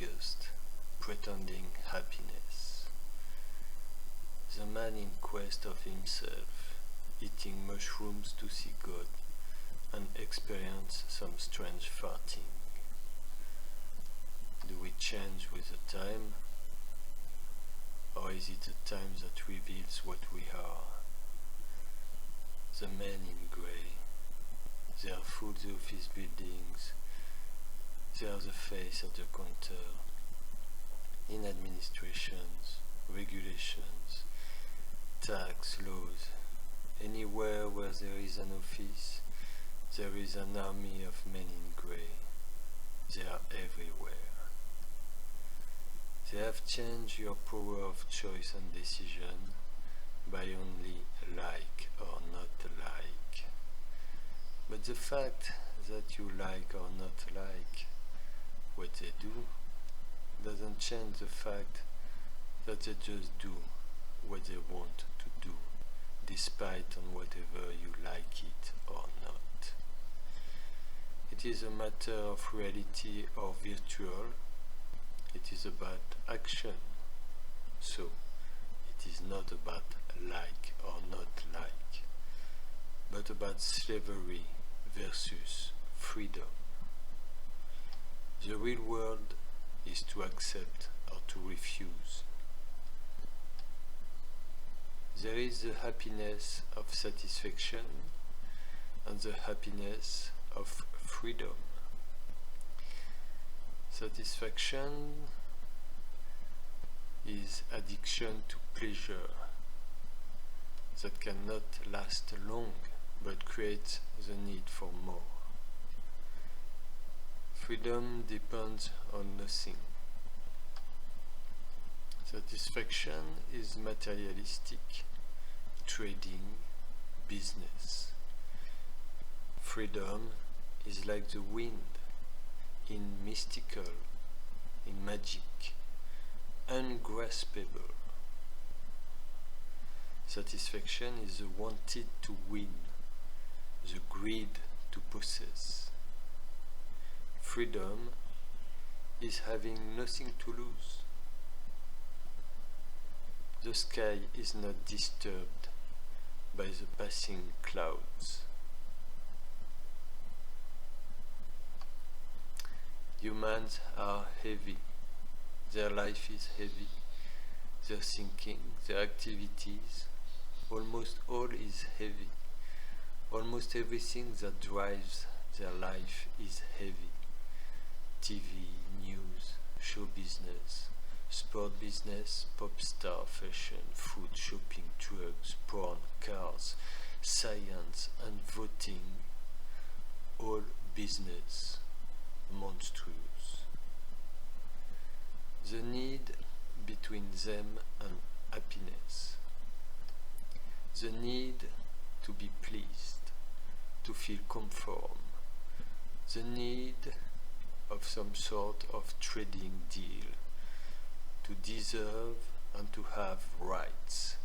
August, pretending happiness. The man in quest of himself, eating mushrooms to see God and experience some strange farting. Do we change with the time? Or is it the time that reveals what we are? The men in grey, they are full the office buildings, they are the face at the counter, in administrations, regulations, tax laws. Anywhere where there is an office, there is an army of men in grey. They are everywhere. They have changed your power of choice and decision by only like or not like. But the fact that you like or not like what they do doesn't change the fact that they just do what they want to do, despite on whatever you like it or not. It is a matter of reality or virtual. It is about action. So, it is not about like or not like, but about slavery versus freedom. The real world is to accept or to refuse. There is the happiness of satisfaction and the happiness of freedom. Satisfaction is addiction to pleasure that cannot last long but creates the need for more. Freedom depends on nothing. Satisfaction is materialistic, trading, business. Freedom is like the wind, in mystical, in magic, ungraspable. Satisfaction is the wanted to win, the greed to possess. Freedom is having nothing to lose. The sky is not disturbed by the passing clouds. Humans are heavy. Their life is heavy. Their thinking, their activities, almost all is heavy. Almost everything that drives their life is heavy. TV, news, show business, sport business, pop star, fashion, food, shopping, drugs, porn, cars, science and voting, all business, monstrous. The need between them and happiness. The need to be pleased, to feel conform. The need of some sort of trading deal, to deserve and to have rights.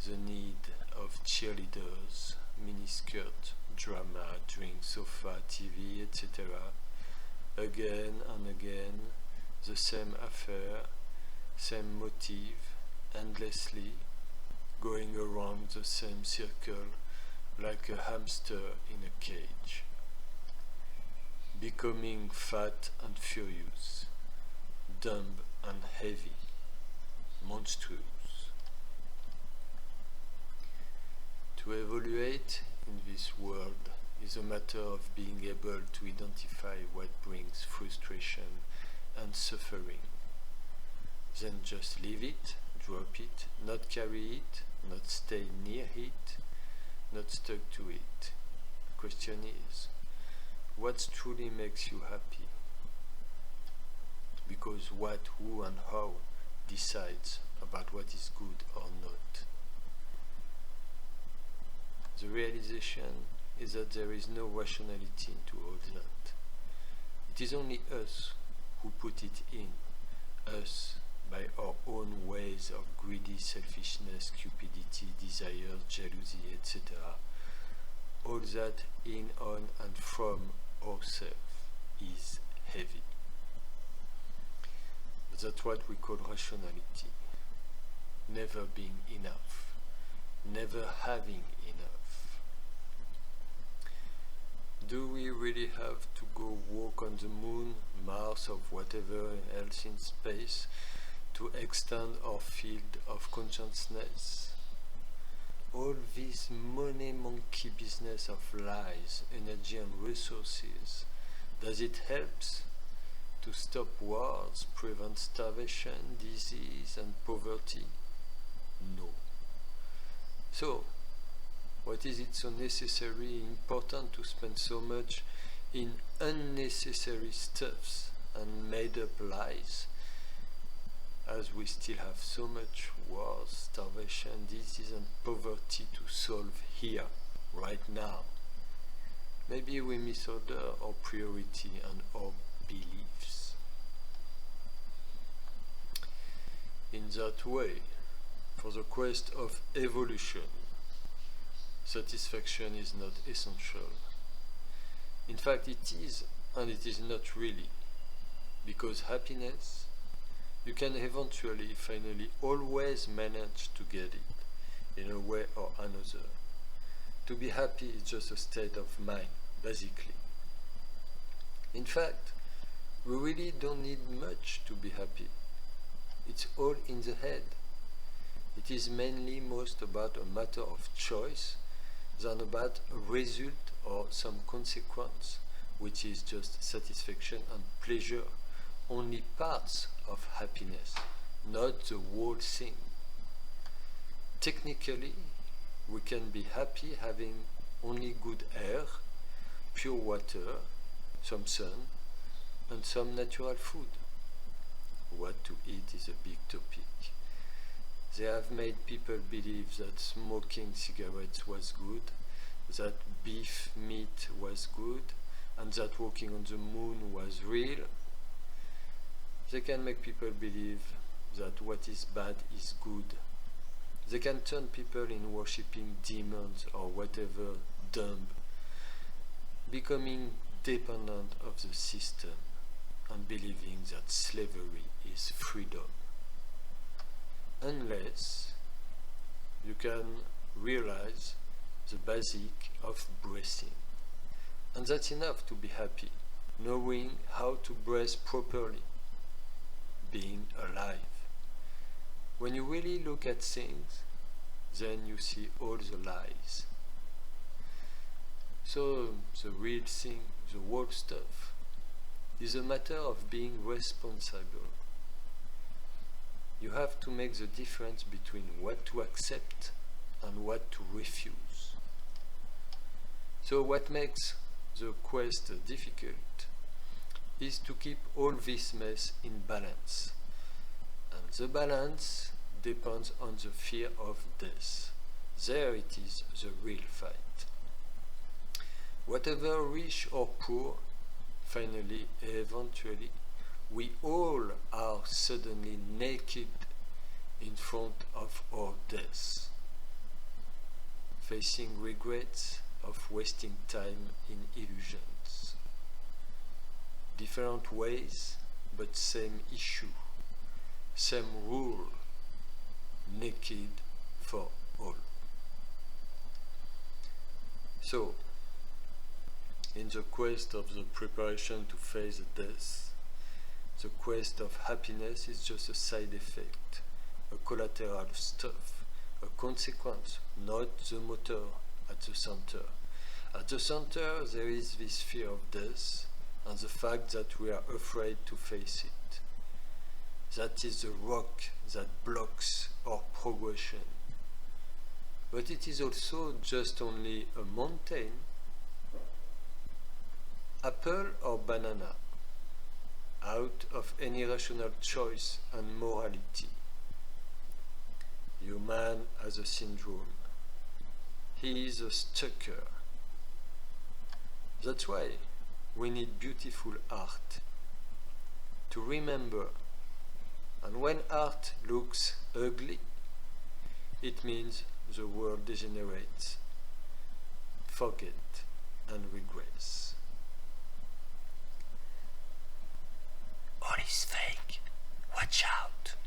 The need of cheerleaders, miniskirt, drama, drink, sofa, TV, etc. Again and again, the same affair, same motive, endlessly, going around the same circle like a hamster in a cage. Becoming fat and furious, dumb and heavy, monstrous. To evaluate in this world is a matter of being able to identify what brings frustration and suffering. Then just leave it, drop it, not carry it, not stay near it, not stuck to it. The question is, what truly makes you happy? Because what, who and how decides about what is good or not. The realization is that there is no rationality into all that. It is only us who put it in, us by our own ways of greedy selfishness, cupidity, desire, jealousy, etc. All that in, on and from ourselves is heavy. That's what we call rationality. Never being enough. Never having enough. Do we really have to go walk on the moon, Mars, or whatever else in space to extend our field of consciousness? All this money monkey business of lies, energy and resources, does it help to stop wars, prevent starvation, disease and poverty? No. So, what is it so necessary, important to spend so much in unnecessary stuffs and made up lies, as we still have so much wars, starvation, disease and poverty to solve here, right now? Maybe we misorder our priority and our beliefs. In that way, for the quest of evolution, satisfaction is not essential. In fact, it is, and it is not really, because happiness, you can eventually, finally, always manage to get it, in a way or another. To be happy is just a state of mind, basically. In fact, we really don't need much to be happy. It's all in the head. It is mainly most about a matter of choice than about a result or some consequence, which is just satisfaction and pleasure, only parts of happiness, not the whole thing. Technically, we can be happy having only good air, pure water, some sun, and some natural food. What to eat is a big topic. They have made people believe that smoking cigarettes was good, that beef meat was good, and that walking on the moon was real. They can make people believe that what is bad is good. They can turn people in worshipping demons or whatever dumb, becoming dependent of the system and believing that slavery is freedom. Unless you can realize the basic of breathing. And that's enough to be happy, knowing how to breathe properly, being alive. When you really look at things, then you see all the lies. So the real thing, the whole stuff, is a matter of being responsible. You have to make the difference between what to accept and what to refuse. So what makes the quest difficult is to keep all this mess in balance. And the balance depends on the fear of death. There it is, the real fight. Whatever rich or poor, finally, eventually, we all are suddenly naked in front of our death, facing regrets of wasting time in illusions. Different ways, but same issue, same rule, naked for all. So, in the quest of the preparation to face death, the quest of happiness is just a side effect, a collateral stuff, a consequence, not the motor at the center. At the center there is this fear of death and the fact that we are afraid to face it. That is the rock that blocks our progression. But it is also just only a mountain. Apple or banana? Out of any rational choice and morality. Human has a syndrome. He is a stalker. That's why we need beautiful art to remember. And when art looks ugly, it means the world degenerates, forget and regrets. All is fake. What Watch out!